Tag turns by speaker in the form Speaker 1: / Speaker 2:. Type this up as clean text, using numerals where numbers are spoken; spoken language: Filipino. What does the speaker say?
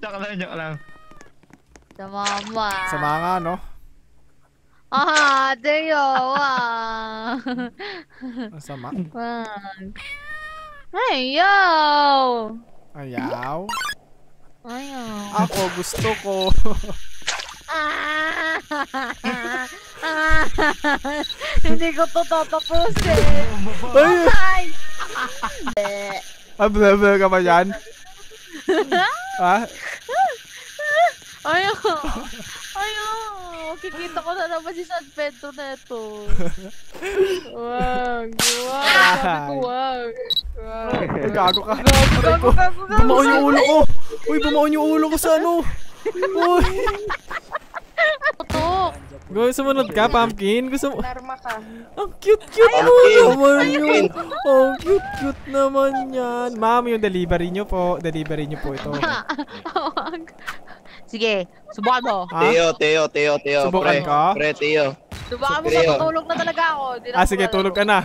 Speaker 1: Joke lang.
Speaker 2: Sa mama.
Speaker 3: Sa mga no?
Speaker 2: Teo. Wag.
Speaker 3: Masama.
Speaker 2: Wag. Ayaw.
Speaker 3: Ayaw.
Speaker 2: Ayaw.
Speaker 3: Ako gusto ko.
Speaker 2: Hindi ko to tatapusin.
Speaker 3: Ay!
Speaker 2: Ay!
Speaker 3: Blah ka ba yan? Ha?
Speaker 2: Ayaw. Ayaw. Kikita ko na naman si San Pedro na ito. Wag. Sabi ko wag.
Speaker 3: Gago ka.
Speaker 2: Gago.
Speaker 3: Bumaon yung ulo ko. Uy, bumaon yung ulo ko sa ano. Uy.
Speaker 2: Tutok.
Speaker 3: Sumunod ka, Pumpkin. Gusto mo.
Speaker 2: Narma ka.
Speaker 3: Ang cute mo naman yun. Ang cute naman yan. Ma'am, yung delivery nyo po. Delivery nyo po ito.
Speaker 2: Sige, subukan mo.
Speaker 4: Teo.
Speaker 3: Subukan ka?
Speaker 4: Pre, Teo.
Speaker 2: Subukan mo,
Speaker 4: Teo.
Speaker 2: matutulog na talaga ako.
Speaker 3: Sige, tulog ka na.